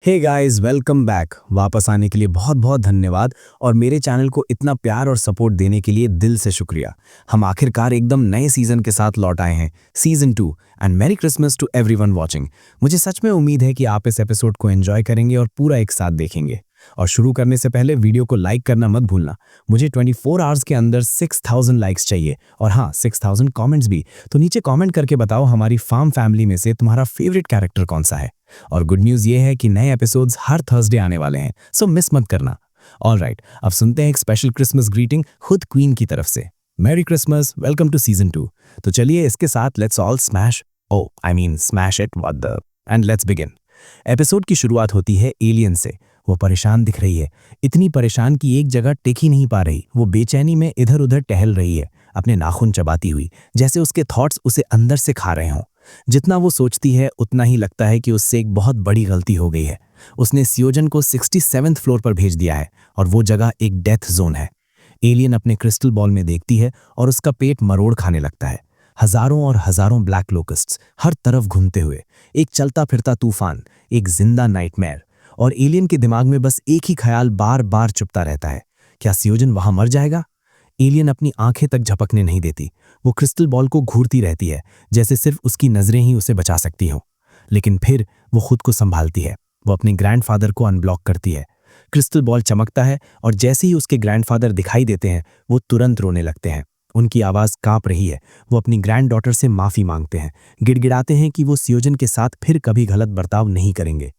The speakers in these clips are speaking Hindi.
Hey guys, welcome back. वापस आने के लिए बहुत बहुत धन्यवाद और मेरे चैनल को इतना प्यार और सपोर्ट देने के लिए दिल से शुक्रिया। हम आखिरकार एकदम नए सीजन के साथ लौट आए हैं, season 2। And merry Christmas to everyone watching. मुझे सच में उम्मीद है कि आप इस एपिसोड को एंजॉय करेंगे और पूरा एक साथ देखेंगे। और शुरू करने से पहले वीडियो को लाइक करना मत भूलना। मुझे 24 आवर्स के अंदर 6000 लाइक्स चाहिए और हाँ, 6000 कमेंट्स भी। तो नीचे कमेंट करके बताओ हमारी फार्म फैमिली में से तुम्हारा फेवरेट कैरेक्टर कौन सा है। और गुड न्यूज़ ये है कि नए एपिसोड्स हर थर्सडे आने वाले हैं, सो मिस मत करना। ऑलराइट, अब सुनते हैं एक स्पेशल क्रिसमस ग्रीटिंग खुद क्वीन की तरफ से। Merry Christmas, welcome to season 2। तो चलिए इसके साथ let's all smash it what the and let's begin. Episode की शुरुआत होती है एलियन से। वो परेशान दिख रही है, इतनी परेशान कि एक जगह टिक ही नहीं पा रही। वो बेचैनी में इधर उधर टहल रही है, अपने नाखून चबाती हुई, जैसे उसके थॉट्स उसे अंदर से खा रहे हों। जितना वो सोचती है उतना ही लगता है कि उससे एक बहुत बड़ी गलती हो गई है। उसने सियोजन को 67th फ्लोर पर भेज दिया है और वो जगह एक डेथ जोन है। एलियन अपने क्रिस्टल बॉल में देखती है और उसका पेट मरोड़ खाने लगता है। हजारों और हजारों ब्लैक लोकस्ट्स हर तरफ घूमते हुए, एक चलता फिरता तूफान, एक जिंदा नाइटमेयर। और एलियन के दिमाग में बस एक ही ख्याल बार बार चुपता रहता है, क्या सियोजन वहां मर जाएगा? एलियन अपनी आंखें तक झपकने नहीं देती। वो क्रिस्टल बॉल को घूरती रहती है, जैसे सिर्फ उसकी नजरें ही उसे बचा सकती हों। लेकिन फिर वो खुद को संभालती है। वो अपने ग्रैंडफादर को अनब्लॉक करती है। क्रिस्टल बॉल चमकता है और जैसे ही उसके ग्रैंडफादर दिखाई देते हैं, वो तुरंत रोने लगते हैं। उनकी आवाज कांप रही है। वो अपनी ग्रैंड डॉटर से माफी मांगते हैं, गिड़गिड़ाते हैं कि वो सियोजन के साथ फिर कभी गलत बर्ताव नहीं करेंगे।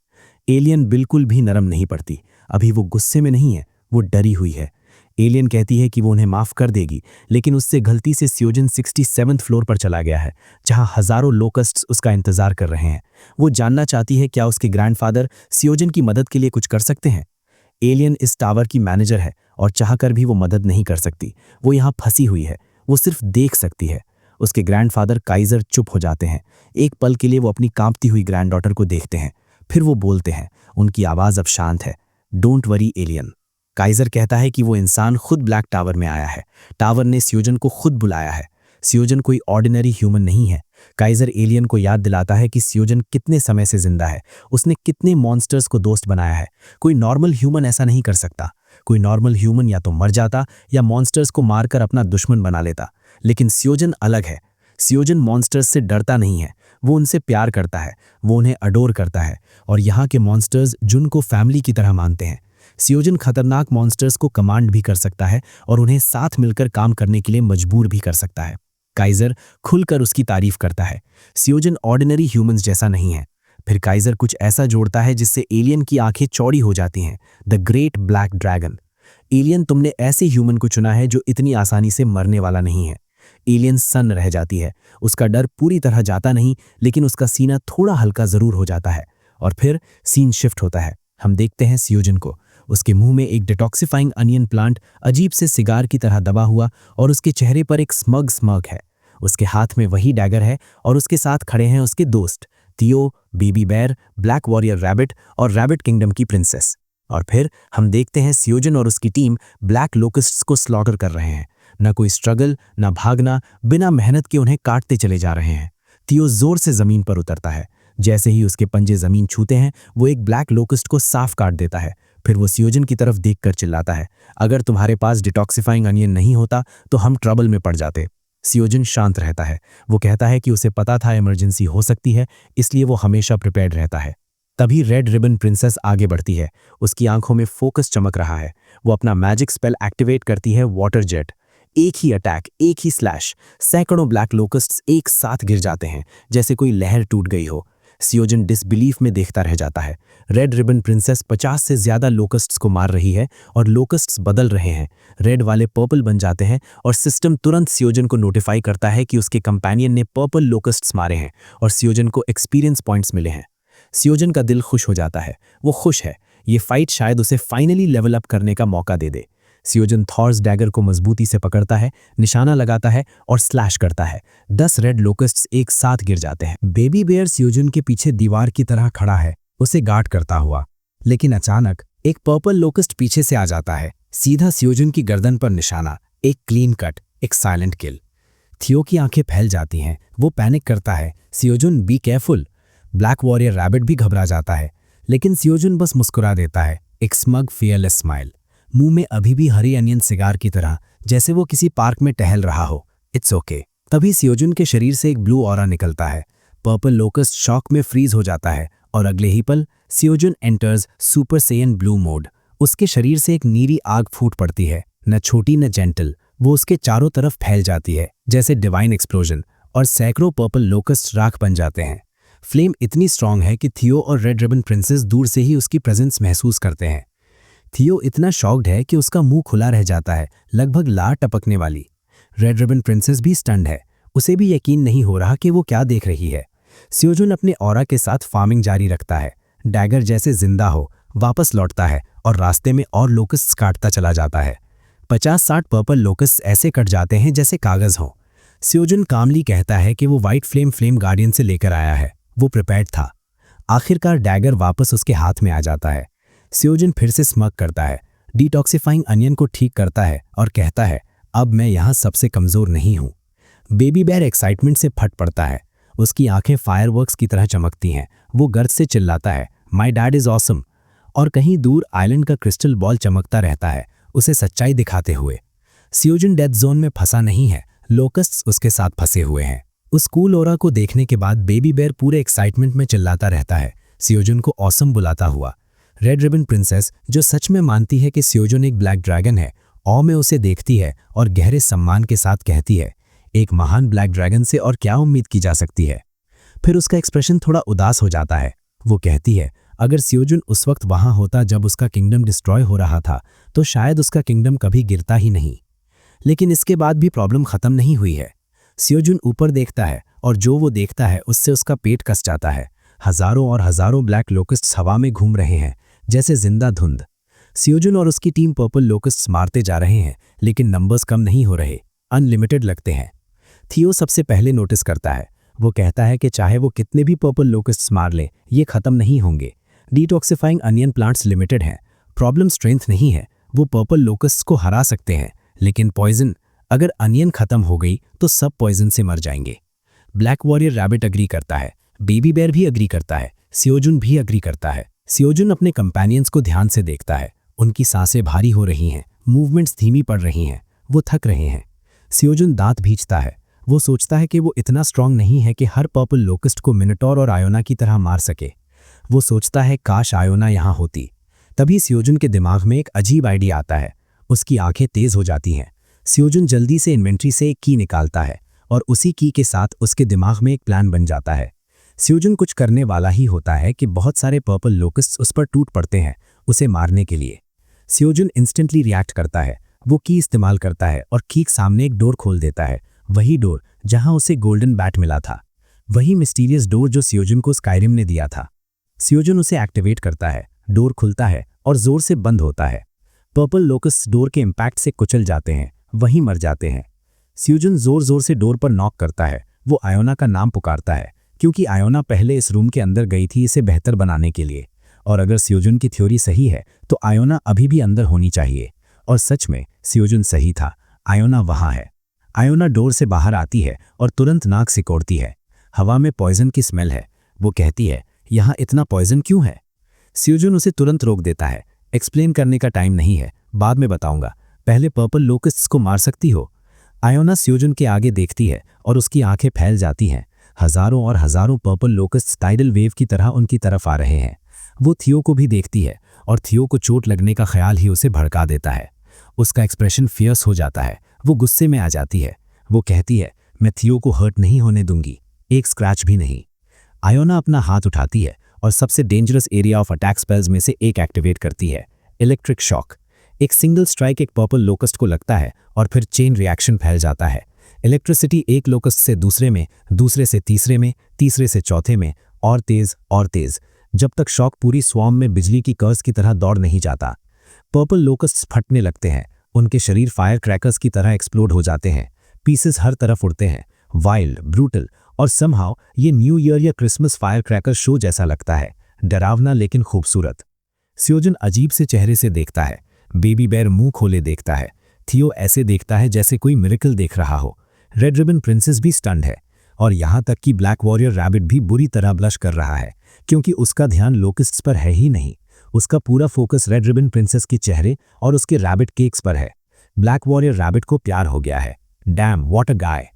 एलियन बिल्कुल भी नरम नहीं पड़ती। अभी वो गुस्से में नहीं है, वो डरी हुई है। एलियन कहती है कि वो उन्हें माफ कर देगी, लेकिन उससे गलती से सियोजन 67th फ्लोर पर चला गया है, जहां हजारों लोकस्ट्स उसका इंतजार कर रहे हैं। वो जानना चाहती है क्या उसके ग्रैंडफादर सियोजन की मदद के लिए कुछ कर सकते हैं। एलियन इस टावर की मैनेजर है और चाहकर भी वो मदद नहीं कर सकती। वो यहाँ फंसी हुई है, वो सिर्फ देख सकती है। उसके ग्रैंडफादर काइजर चुप हो जाते हैं। एक पल के लिए वो अपनी कांपती हुई ग्रैंड डॉटर को देखते हैं, फिर वो बोलते हैं। उनकी आवाज अब शांत है, डोंट वरी एलियन। काइजर कहता है कि वो इंसान खुद ब्लैक टावर में आया है। टावर ने सियोजन को खुद बुलाया है। सियोजन कोई ऑर्डिनरी ह्यूमन नहीं है। काइजर एलियन को याद दिलाता है कि सियोजन कितने समय से जिंदा है, उसने कितने मॉन्स्टर्स को दोस्त बनाया है। कोई नॉर्मल ह्यूमन ऐसा नहीं कर सकता। कोई नॉर्मल ह्यूमन या तो मर जाता या मॉन्स्टर्स को मारकर अपना दुश्मन बना लेता, लेकिन सियोजन अलग है। सियोजन मॉन्स्टर्स से डरता नहीं है, वो उनसे प्यार करता है, वो उन्हें अडोर करता है। और यहाँ के मॉन्स्टर्स जुन को फैमिली की तरह मानते हैं। सियोजन खतरनाक मॉन्स्टर्स को कमांड भी कर सकता है और उन्हें साथ मिलकर काम करने के लिए मजबूर भी कर सकता है। काइजर खुलकर उसकी तारीफ करता है। सियोजन ऑर्डिनरी ह्यूमंस जैसा नहीं है। फिर काइजर कुछ ऐसा जोड़ता है जिससे एलियन की आंखें चौड़ी हो जाती हैं, the great black dragon. Alien, तुमने ऐसे ह्यूमन को चुना है जो इतनी आसानी से मरने वाला नहीं है। एलियन सन्न रह जाती है। उसका डर पूरी तरह जाता नहीं, लेकिन उसका सीना थोड़ा हल्का जरूर हो जाता है। और फिर सीन शिफ्ट होता है। हम देखते हैं सियोजन को। उसके मुंह में एक डिटॉक्सिफाइंग अनियन प्लांट अजीब से सिगार की तरह दबा हुआ, और उसके चेहरे पर एक स्मग है। उसके हाथ में वही डैगर है और उसके साथ खड़े हैं उसके दोस्त Theo, baby bear, black warrior rabbit और रैबिट किंगडम की प्रिंसेस। और फिर हम देखते हैं सियोजन और उसकी टीम ब्लैक लोकस्ट्स को स्लॉटर कर रहे हैं। न कोई स्ट्रगल, न भागना, बिना मेहनत के उन्हें काटते चले जा रहे हैं। थियो जोर से जमीन पर उतरता है। जैसे ही उसके पंजे जमीन छूते हैं, वो एक ब्लैक लोकस्ट को साफ काट देता है। फिर वो सियोजन की तरफ देखकर चिल्लाता है, अगर तुम्हारे पास डिटॉक्सिफाइंग अनियन नहीं होता तो हम ट्रबल में पड़ जाते। सियोजन शांत रहता है। वो कहता है कि उसे पता था इमरजेंसी हो सकती है, इसलिए वो हमेशा प्रिपेयर्ड रहता है। तभी रेड रिबन प्रिंसेस आगे बढ़ती है। उसकी आंखों में फोकस चमक रहा है। वो अपना मैजिक स्पेल एक्टिवेट करती है, वाटर जेट। एक ही अटैक, एक ही स्लैश, सैकड़ों ब्लैक लोकस्ट्स एक साथ गिर जाते हैं, जैसे कोई लहर टूट गई हो। सियोजन डिसबिलीफ में देखता रह जाता है। रेड रिबन प्रिंसेस 50 से ज्यादा लोकस्ट्स को मार रही है और लोकस्ट्स बदल रहे हैं। रेड वाले पर्पल बन जाते हैं और सिस्टम तुरंत सियोजन को नोटिफाई करता है कि उसके कंपेनियन ने पर्पल लोकस्ट्स मारे हैं और सियोजन को एक्सपीरियंस पॉइंट्स मिले हैं। सियोजन का दिल खुश हो जाता है। वो खुश है, ये फाइट शायद उसे फाइनली लेवल अप करने का मौका दे दे। सियोजन थॉर्स डैगर को मजबूती से पकड़ता है, निशाना लगाता है और स्लैश करता है। 10 रेड लोकस्ट्स एक साथ गिर जाते हैं। बेबी बेयर सियोजन के पीछे दीवार की तरह खड़ा है, उसे गार्ड करता हुआ। लेकिन अचानक एक पर्पल लोकस्ट पीछे से आ जाता है, सीधा सियोजन की गर्दन पर निशाना। एक क्लीन कट, एक साइलेंट किल। थियो की आंखें फैल जाती हैं। वो पैनिक करता है, Seojun be careful. Black warrior rabbit भी घबरा जाता है। लेकिन सियोजुन बस मुस्कुरा देता है, एक स्मग फियरलेस स्माइल, मुंह में अभी भी हरी अनियन सिगार की तरह, जैसे वो किसी पार्क में टहल रहा हो। It's okay. तभी सियोजुन के शरीर से एक ब्लू ऑरा निकलता है। पर्पल लोकस्ट शॉक में फ्रीज हो जाता है और अगले ही पल Seojun enters super Saiyan blue mode. उसके शरीर से एक नीली आग फूट पड़ती है, न छोटी न जेंटल, वो उसके चारों तरफ फैल जाती है जैसे डिवाइन एक्सप्लोजन, और सैकड़ों पर्पल लोकस्ट राख बन जाते हैं। फ्लेम इतनी स्ट्रांग है कि थियो और रेड रिबन प्रिंसेस दूर से ही उसकी प्रेजेंस महसूस करते हैं। थियो इतना शॉक्ड है कि उसका मुंह खुला रह जाता है, लगभग लार टपकने वाली। रेड रिबन प्रिंसेस भी स्टन्ड है, उसे भी यकीन नहीं हो रहा कि वो क्या देख रही है। सियोजुन अपने ऑरा के साथ फार्मिंग जारी रखता है, डैगर जैसे जिंदा हो, वापस लौटता है और रास्ते में और लोकस्ट्स काटता चला जाता है। 50-60 पर्पल लोकस्ट्स ऐसे कट जाते हैं जैसे कागज हों। सियोजुन कामली कहता है कि वो व्हाइट फ्लेम गार्डियन से लेकर आया है, वो प्रिपेयर्ड था। आखिरकार डैगर वापस उसके हाथ में आ जाता है। सियोजुन फिर से स्मग करता है, डिटॉक्सिफाइंग अनियन को ठीक करता है और कहता है, अब मैं यहाँ सबसे कमजोर नहीं हूँ। बेबी बेयर एक्साइटमेंट से फट पड़ता है, उसकी आंखें फायरवर्क्स की तरह चमकती हैं। वो गर्व से चिल्लाता है, माय डैड इज ऑसम। और कहीं दूर आइलैंड का क्रिस्टल बॉल चमकता रहता है, उसे सच्चाई दिखाते हुए। सियोजुन डेथ जोन में फंसा नहीं है, लोकस्ट्स उसके साथ फंसे हुए हैं। उस कूल ओरा को देखने के बाद बेबी बेयर पूरे एक्साइटमेंट में चिल्लाता रहता है, सियोजुन को ऑसम बुलाता हुआ। रेड रिबन प्रिंसेस, जो सच में मानती है कि सियोजुन एक ब्लैक ड्रैगन है, ऑ में उसे देखती है और गहरे सम्मान के साथ कहती है, एक महान ब्लैक ड्रैगन से और क्या उम्मीद की जा सकती है। फिर उसका एक्सप्रेशन थोड़ा उदास हो जाता है। वो कहती है, अगर सियोजुन उस वक्त वहां होता जब उसका किंगडम डिस्ट्रॉय हो रहा था, तो शायद उसका किंगडम कभी गिरता ही नहीं। लेकिन इसके बाद भी प्रॉब्लम खत्म नहीं हुई है। सियोजुन ऊपर देखता है और जो वो देखता है उससे उसका पेट कस जाता है। हजारों और हजारों ब्लैक लोकस्ट्स हवा में घूम रहे हैं जैसे जिंदा धुंध। सियोजुन और उसकी टीम पर्पल लोकस्ट्स मारते जा रहे हैं, लेकिन नंबर्स कम नहीं हो रहे, अनलिमिटेड लगते हैं। थियो सबसे पहले नोटिस करता है। वो कहता है कि चाहे वो कितने भी पर्पल लोकस्ट्स मार ले, ये खत्म नहीं होंगे। डिटॉक्सिफाइंग अनियन प्लांट्स लिमिटेड हैं, प्रॉब्लम स्ट्रेंथ नहीं है। वो पर्पल लोकस्ट्स को हरा सकते हैं, लेकिन पॉइजन, अगर अनियन खत्म हो गई तो सब पॉइजन से मर जाएंगे। ब्लैक वॉरियर रैबिट अग्री करता है, बेबी बेयर भी अग्री करता है, सियोजुन भी अग्री करता है। सियोजुन अपने कंपेनियंस को ध्यान से देखता है, उनकी सांसें भारी हो रही हैं, मूवमेंट्स धीमी पड़ रही हैं, वो थक रहे हैं। सियोजुन दांत भींचता है, वो सोचता है कि वो इतना स्ट्रांग नहीं है कि हर पर्पल लोकस्ट को मिनटोर और आयोना की तरह मार सके। वो सोचता है काश आयोना यहाँ होती। तभी सियोजुन के दिमाग में एक अजीब आइडिया आता है, उसकी आंखें तेज हो जाती हैं। सियोजुन जल्दी से इन्वेंट्री से एक की निकालता है और उसी की के साथ उसके दिमाग में एक प्लान बन जाता है। सियोजुन कुछ करने वाला ही होता है कि बहुत सारे पर्पल लोकस्ट्स उस पर टूट पड़ते हैं उसे मारने के लिए। सियोजुन इंस्टेंटली रिएक्ट करता है, वो की इस्तेमाल करता है और ठीक सामने एक डोर खोल देता है, वही डोर जहां उसे गोल्डन बैट मिला था, वही मिस्टीरियस डोर जो सियोजुन को स्काईरिम ने दिया था। सियोजुन उसे एक्टिवेट करता है, डोर खुलता है और जोर से बंद होता है। पर्पल लोकस्ट्स डोर के इम्पैक्ट से कुचल जाते हैं, वहीं मर जाते हैं। सियोजुन जोर जोर से डोर पर नॉक करता है, वो आयोना का नाम पुकारता है, क्योंकि आयोना पहले इस रूम के अंदर गई थी इसे बेहतर बनाने के लिए। और अगर सियोजुन की थ्योरी सही है तो आयोना अभी भी अंदर होनी चाहिए। और सच में सियोजुन सही था, आयोना वहां है। आयोना डोर से बाहर आती है और तुरंत नाक सिकोड़ती है। हवा में पॉइजन की स्मेल है। वो कहती है, यहाँ इतना पॉइजन क्यों है? सियोजुन उसे तुरंत रोक देता है, एक्सप्लेन करने का टाइम नहीं है, बाद में बताऊंगा, पहले पर्पल लोकस्ट्स को मार सकती हो। आयोना सियोजुन के आगे देखती है और उसकी आंखें फैल जाती हैं। हजारों और हजारों पर्पल लोकस्ट्स टाइडल वेव की तरह उनकी तरफ आ रहे हैं। वो थियो को भी देखती है और थियो को चोट लगने का ख्याल ही उसे भड़का देता है। उसका एक्सप्रेशन फियर्स हो जाता है, वो गुस्से में आ जाती है। वो कहती है, मैं थियो को हर्ट नहीं होने दूंगी, एक स्क्रैच भी नहीं। आयोना अपना हाथ उठाती है और सबसे dangerous area of attack spells में से एक एक्टिवेट करती है, इलेक्ट्रिक शॉक। एक सिंगल स्ट्राइक एक पर्पल लोकस्ट को लगता है और फिर चेन रिएक्शन फैल जाता है। इलेक्ट्रिसिटी एक लोकस्ट से दूसरे में, दूसरे से तीसरे में, तीसरे से चौथे में, और तेज, जब तक शॉक पूरी स्वॉर्म में बिजली की कर्स की तरह दौड़ नहीं जाता। पर्पल लोकस्ट्स फटने लगते हैं, उनके शरीर फायर क्रैकर्स की तरह एक्सप्लोड हो जाते हैं, पीसेस हर तरफ उड़ते हैं, वाइल्ड, ब्रूटल, और समहाउ ये न्यू ईयर या क्रिसमस फायर क्रैकर शो जैसा लगता है, डरावना लेकिन खूबसूरत। सियोजुन अजीब से चेहरे से देखता है, बेबी बेयर मुंह खोले देखता है, थियो ऐसे देखता है जैसे कोई मिरेकल देख रहा हो। रेड रिबन प्रिंसेस भी स्टन्ड है, और यहाँ तक कि ब्लैक वॉरियर रैबिट भी बुरी तरह ब्लश कर रहा है, क्योंकि उसका ध्यान लोकिस्ट्स पर है ही नहीं। उसका पूरा फोकस रेड रिबन प्रिंसेस के चेहरे और उसके रैबिट केक्स पर है। ब्लैक वॉरियर रैबिट को प्यार हो गया है। डैम, व्हाट अ गाय।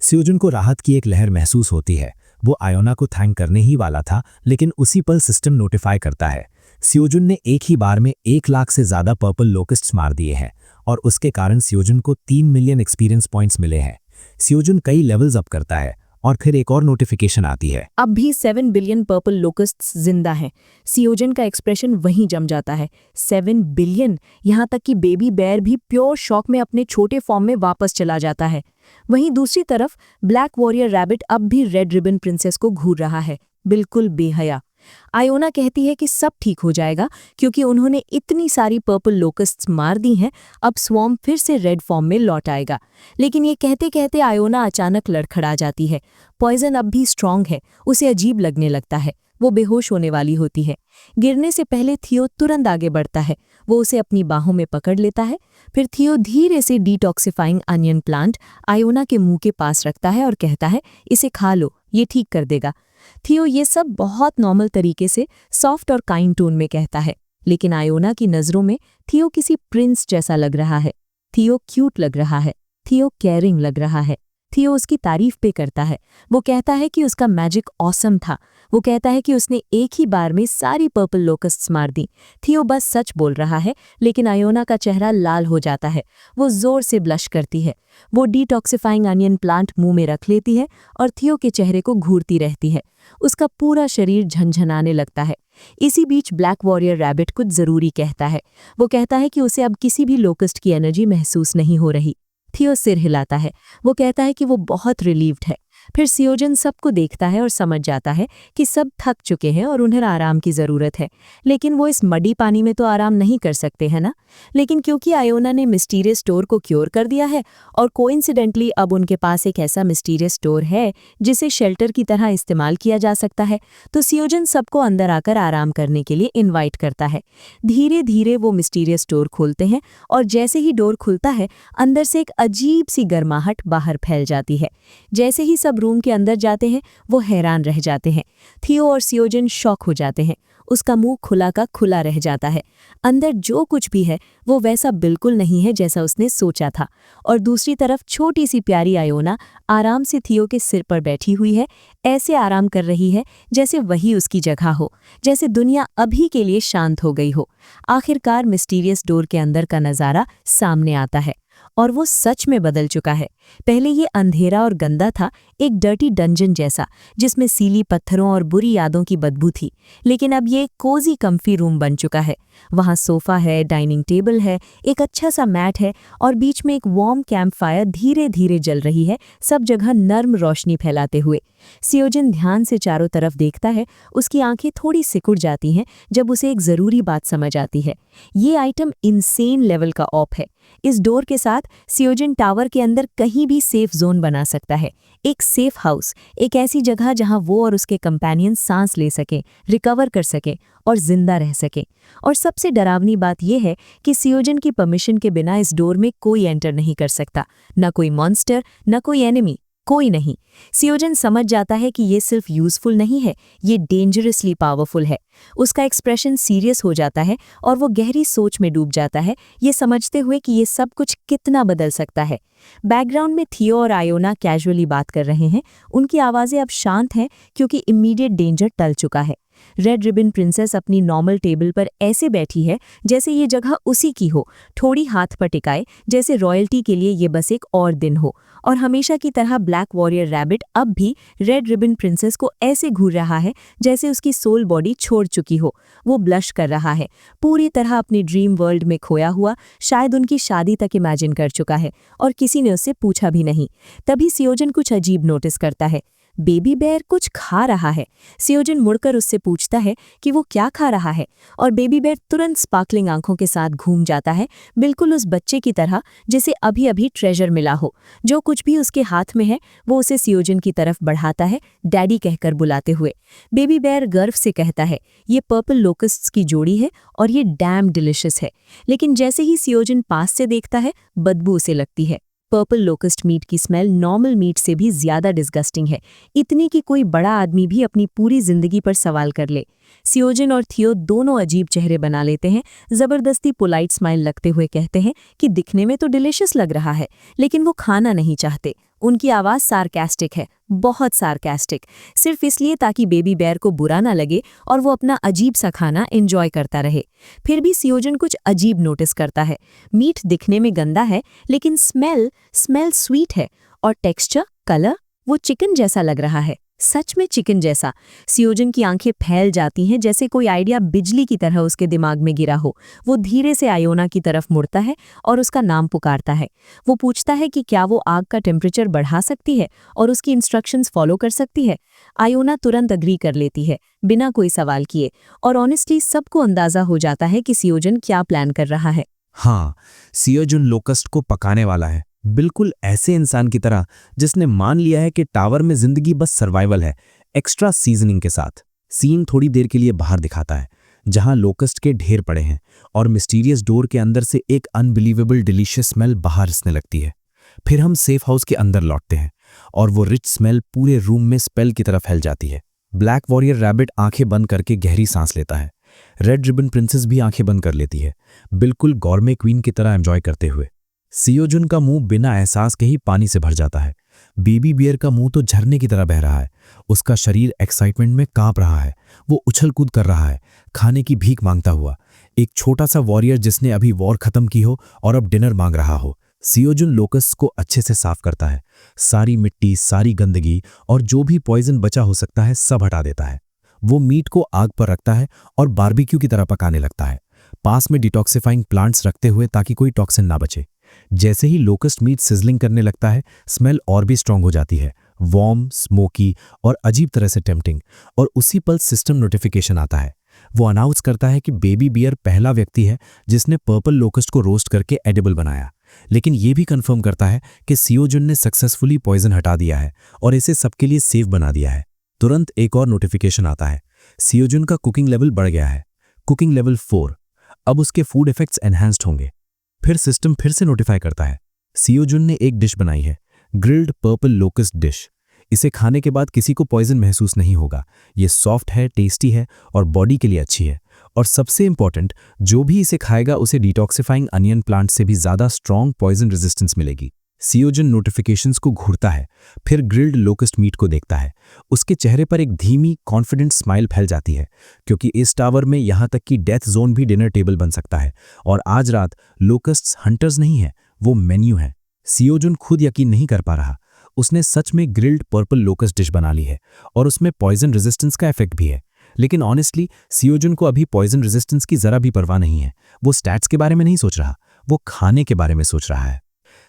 सियोजुन को राहत की एक लहर महसूस होती है। वो आयोना को थैंक करने ही वाला था, लेकिन उसी पल सिस्टम नोटिफाई करता है। सियोजुन ने एक ही बार में 1 लाख से ज्यादा पर्पल लोकिस्ट्स मार दिए हैं और उसके कारण सियोजुन को 3 मिलियन एक्सपीरियंस पॉइंट्स मिले हैं। सियोजुन कई लेवल्स अप करता है और फिर एक और नोटिफिकेशन आती है। अब भी 7 बिलियन पर्पल लोकस्ट्स जिंदा हैं। सियोजन का एक्सप्रेशन वहीं जम जाता है। 7 बिलियन, यहाँ तक कि बेबी बेयर भी प्योर शॉक में अपने छोटे फॉर्म में वापस चला जाता है। वहीं दूसरी तरफ ब्लैक वॉरियर रैबिट अब भी रेड रिबन प्रिंसेस को घूर रहा है, बिल्कुल बेहया। आयोना कहती है कि सब ठीक हो जाएगा क्योंकि उन्होंने इतनी सारी पर्पल लोकस्ट्स मार दी हैं, अब स्वॉर्म फिर से रेड फॉर्म में लौट आएगा। लेकिन ये कहते कहते आयोना अचानक लड़खड़ा जाती है। पॉइजन अब भी स्ट्रांग है, उसे अजीब लगने लगता है। वो बेहोश होने वाली होती है। गिरने से पहले थियो तुरंत आगे बढ़ता है। वो उसे अपनी बाहों में पकड़ लेता है। फिर थियो धीरे से डिटॉक्सिफाइंग अनियन प्लांट आयोना के मुंह के पास रखता है और कहता है, इसे खा लो, ये ठीक कर देगा। थियो ये सब बहुत नॉर्मल तरीके से सॉफ्ट और काइंड टोन में कहता है, लेकिन आयोना की नज़रों में थियो किसी प्रिंस जैसा लग रहा है। थियो क्यूट लग रहा है। थियो केयरिंग लग रहा है। थियो उसकी तारीफ पे करता है। वो कहता है कि उसका मैजिक ऑसम था। वो कहता है कि उसने एक ही बार में सारी पर्पल लोकस्ट्स मार दी। थियो बस सच बोल रहा है, लेकिन आयोना का चेहरा लाल हो जाता है। वो जोर से ब्लश करती है। वो डिटॉक्सिफाइंग अनियन प्लांट मुंह में रख लेती है और थियो के चेहरे को घूरती रहती है। उसका पूरा शरीर झनझनाने लगता है। इसी बीच ब्लैक वॉरियर रैबिट कुछ जरूरी कहता है। वो कहता है कि उसे अब किसी भी लोकस्ट की एनर्जी महसूस नहीं हो रही। थियो सिर हिलाता है। वो कहता है कि वो बहुत रिलीव्ड है। फिर सियोजन सबको देखता है और समझ जाता है कि सब थक चुके हैं और उन्हें आराम की ज़रूरत है, लेकिन वो इस मडी पानी में तो आराम नहीं कर सकते हैं ना। लेकिन क्योंकि आयोना ने मिस्टीरियस स्टोर को क्योर कर दिया है और कोइंसिडेंटली अब उनके पास एक ऐसा मिस्टीरियस स्टोर है जिसे शेल्टर की तरह इस्तेमाल किया जा सकता है, तो सियोजन सबको अंदर आकर आराम करने के लिए इन्वाइट करता है। धीरे धीरे वो मिस्टीरियस स्टोर खोलते हैं और जैसे ही डोर खुलता है, अंदर से एक अजीब सी गर्माहट बाहर फैल जाती है। जैसे ही सब रूम के अंदर जाते हैं, वो हैरान रह जाते हैं। थियो और सियोजन शॉक हो जाते हैं। उसका मुंह खुला का खुला रह जाता है। अंदर जो कुछ भी है वो वैसा बिल्कुल नहीं है जैसा उसने सोचा था। और दूसरी तरफ छोटी सी प्यारी आयोना आराम से थियो के सिर पर बैठी हुई है, ऐसे आराम कर रही है जैसे वही उसकी जगह हो, जैसे दुनिया अभी के लिए शांत हो गई हो। आखिरकार मिस्टीरियस डोर के अंदर का नज़ारा सामने आता है और वो सच में बदल चुका है। पहले ये अंधेरा और गंदा था, एक डर्टी डंजन जैसा जिसमें सीली पत्थरों और बुरी यादों की बदबू थी। लेकिन अब ये कोजी कम्फी रूम बन चुका है। वहाँ सोफा है, डाइनिंग टेबल है, एक अच्छा सा मैट है और बीच में एक वार्म कैंप फायर धीरे धीरे जल रही है, सब जगह नर्म रोशनी फैलाते हुए। सियोजन ध्यान से चारों तरफ देखता है। उसकी आंखें थोड़ी सिकुड़ जाती हैं जब उसे एक ज़रूरी बात समझ आती है। ये आइटम इंसेन लेवल का ऑप है। इस डोर के साथ सियोजन टावर के अंदर कहीं भी सेफ जोन बना सकता है, एक सेफ हाउस, एक ऐसी जगह जहां वो और उसके कंपेनियन सांस ले सकें, रिकवर कर सकें और जिंदा रह सकें। और सबसे डरावनी बात यह है कि सियोजन की परमिशन के बिना इस डोर में कोई एंटर नहीं कर सकता, ना कोई मॉन्स्टर, ना कोई एनिमी, कोई नहीं। सियोजन समझ जाता है कि ये सिर्फ यूजफुल नहीं है, ये डेंजरसली पावरफुल है। उसका एक्सप्रेशन सीरियस हो जाता है और वो गहरी सोच में डूब जाता है, ये समझते हुए कि ये सब कुछ कितना बदल सकता है। बैकग्राउंड में थियो और आयोना कैजुअली बात कर रहे हैं। उनकी आवाज़ें अब शांत हैं क्योंकि इमीडिएट डेंजर टल चुका है। रेड रिबन प्रिंसेस अपनी नॉर्मल टेबल पर ऐसे बैठी है जैसे ये जगह उसी की हो, थोड़ी हाथ पर टिकाए, जैसे रॉयल्टी के लिए ये बस एक और दिन हो। और हमेशा की तरह ब्लैक वॉरियर रैबिट अब भी रेड रिबन प्रिंसेस को ऐसे घूर रहा है जैसे उसकी सोल बॉडी छोड़ चुकी हो। वो ब्लश कर रहा है, पूरी तरह अपनी ड्रीम वर्ल्ड में खोया हुआ, शायद उनकी शादी तक इमेजिन कर चुका है और किसी ने उससे पूछा भी नहीं। तभी सियोजन कुछ अजीब नोटिस करता है। बेबी बेयर कुछ खा रहा है। सियोजन मुड़कर उससे पूछता है कि वो क्या खा रहा है और बेबी बेयर तुरंत स्पार्कलिंग आंखों के साथ घूम जाता है, बिल्कुल उस बच्चे की तरह जिसे अभी अभी ट्रेजर मिला हो। जो कुछ भी उसके हाथ में है वो उसे सियोजन की तरफ बढ़ाता है, डैडी कहकर बुलाते हुए। बेबी बेयर गर्व से कहता है, ये पर्पल लोकस्ट्स की जोड़ी है और ये डैम डिलिशियस है। लेकिन जैसे ही सियोजन पास से देखता है, बदबू उसे लगती है। पर्पल लोकस्ट मीट की स्मेल नॉर्मल मीट से भी ज्यादा डिस्गस्टिंग है, इतनी कि कोई बड़ा आदमी भी अपनी पूरी जिंदगी पर सवाल कर ले। सियोजन और थियो दोनों अजीब चेहरे बना लेते हैं, जबरदस्ती पोलाइट स्माइल लगते हुए कहते हैं कि दिखने में तो डिलिशियस लग रहा है, लेकिन वो खाना नहीं चाहते। उनकी आवाज सार्कास्टिक है, बहुत सार्कास्टिक, सिर्फ इसलिए ताकि बेबी बेयर को बुरा ना लगे और वो अपना अजीब सा खाना एंजॉय करता रहे। फिर भी सियोजन कुछ अजीब नोटिस करता है। मीट दिखने में गंदा है, लेकिन स्मेल स्वीट है, और टेक्सचर, कलर, वो चिकन जैसा लग रहा है, सच में चिकन जैसा। सियोजन की आंखें फैल जाती हैं, जैसे कोई आइडिया बिजली की तरह उसके दिमाग में गिरा हो। वो धीरे से आयोना की तरफ मुड़ता है और उसका नाम पुकारता है। वो पूछता है कि क्या वो आग का टेम्परेचर बढ़ा सकती है और उसकी इंस्ट्रक्शंस फॉलो कर सकती है। आयोना तुरंत अग्री कर लेती है, बिना कोई सवाल किए, और ऑनेस्टली सबको अंदाजा हो जाता है कि सियोजन क्या प्लान कर रहा है। हाँ, सियोजन लोकस्ट को पकाने वाला है, बिल्कुल ऐसे इंसान की तरह जिसने मान लिया है कि टावर में जिंदगी बस सर्वाइवल है, एक्स्ट्रा सीजनिंग के साथ। सीन थोड़ी देर के लिए बाहर दिखाता है, जहां लोकस्ट के ढेर पड़े हैं और मिस्टीरियस डोर के अंदर से एक अनबिलीवेबल डिलीशियस स्मेल बाहर रिसने लगती है। फिर हम सेफ हाउस के अंदर लौटते हैं और वो रिच स्मेल पूरे रूम में स्पेल की तरह फैल जाती है। ब्लैक वॉरियर रैबिट आंखें बंद करके गहरी सांस लेता है। रेड रिबन प्रिंसेस भी आंखें बंद कर लेती है, बिल्कुल गॉर्मे क्वीन की तरह एंजॉय करते हुए। सियोजुन का मुंह बिना एहसास के ही पानी से भर जाता है। बेबी बियर का मुंह तो झरने की तरह बह रहा है। उसका शरीर एक्साइटमेंट में कांप रहा है। वो उछल कूद कर रहा है, खाने की भीख मांगता हुआ, एक छोटा सा वॉरियर जिसने अभी वॉर खत्म की हो और अब डिनर मांग रहा हो। सियोजुन लोकस को अच्छे से साफ करता है, सारी मिट्टी, सारी गंदगी और जो भी पॉइजन बचा हो सकता है सब हटा देता है। वो मीट को आग पर रखता है और बारबेक्यू की तरह पकाने लगता है, पास में डिटॉक्सिफाइंग प्लांट्स रखते हुए ताकि कोई टॉक्सिन ना बचे। जैसे ही लोकस्ट मीट सिजलिंग करने लगता है, स्मेल और भी स्ट्रांग हो जाती है, वार्म, स्मोकी और अजीब तरह से टेम्पटिंग। और उसी पल सिस्टम नोटिफिकेशन आता है। वो अनाउंस करता है कि बेबी बियर पहला व्यक्ति है जिसने पर्पल लोकस्ट को रोस्ट करके एडिबल बनाया, लेकिन ये भी कंफर्म करता है कि सियोजुन ने सक्सेसफुली पॉइजन हटा दिया है और इसे सबके लिए सेफ बना दिया है। तुरंत एक और नोटिफिकेशन आता है, सियोजुन का कुकिंग लेवल बढ़ गया है, कुकिंग लेवल 4। अब उसके फूड इफेक्ट्स एनहांस्ड होंगे। फिर सिस्टम फिर से नोटिफाई करता है, सियोजुन ने एक डिश बनाई है, ग्रिल्ड पर्पल लोकस्ट डिश। इसे खाने के बाद किसी को पॉइजन महसूस नहीं होगा। ये सॉफ्ट है, टेस्टी है और बॉडी के लिए अच्छी है। और सबसे इंपॉर्टेंट, जो भी इसे खाएगा उसे डिटॉक्सिफाइंग अनियन प्लांट से भी ज्यादा स्ट्रॉन्ग पॉइजन रेजिस्टेंस मिलेगी। सियोजुन नोटिफिकेशंस को घूरता है, फिर ग्रिल्ड लोकस्ट मीट को देखता है। उसके चेहरे पर एक धीमी कॉन्फिडेंट स्माइल फैल जाती है, क्योंकि इस टावर में यहां तक कि डेथ जोन भी डिनर टेबल बन सकता है। और आज रात लोकस्ट्स हंटर्स नहीं है, वो मेन्यू है। सियोजुन खुद यकीन नहीं कर पा रहा, उसने सच में ग्रिल्ड पर्पल लोकस्ट डिश बना ली है और उसमें पॉइजन रेजिस्टेंस का इफेक्ट भी है। लेकिन ऑनेस्टली सियोजुन को अभी पॉइजन रेजिस्टेंस की जरा भी परवाह नहीं है। वो स्टैट्स के बारे में नहीं सोच रहा, वो खाने के बारे में सोच रहा है।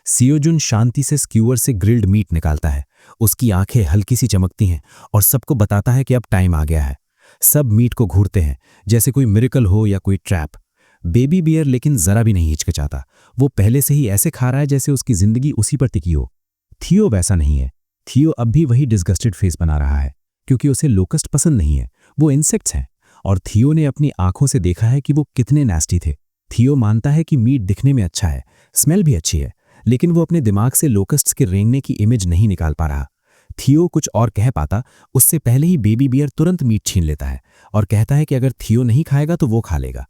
सियोजुन शांति से स्क्यूअर से ग्रिल्ड मीट निकालता है। उसकी आंखें हल्की सी चमकती हैं और सबको बताता है कि अब टाइम आ गया है। सब मीट को घूरते हैं जैसे कोई मिरेकल हो या कोई ट्रैप। बेबी बियर लेकिन जरा भी नहीं हिचकिचाता। वो पहले से ही ऐसे खा रहा है जैसे उसकी जिंदगी उसी पर टिकी हो। थियो वैसा नहीं है। थियो अब भी वही डिस्गस्टेड फेस बना रहा है, क्योंकि उसे लोकस्ट पसंद नहीं है, वो इंसेक्ट्स हैं। और थियो ने अपनी आंखों से देखा है कि वो कितने नास्टी थे। थियो मानता है कि मीट दिखने में अच्छा है, स्मेल भी अच्छी है, लेकिन वो अपने दिमाग से लोकस्ट्स के रेंगने की इमेज नहीं निकाल पा रहा। थियो कुछ और कह पाता उससे पहले ही बेबी बियर तुरंत मीट छीन लेता है और कहता है कि अगर थियो नहीं खाएगा तो वो खा लेगा।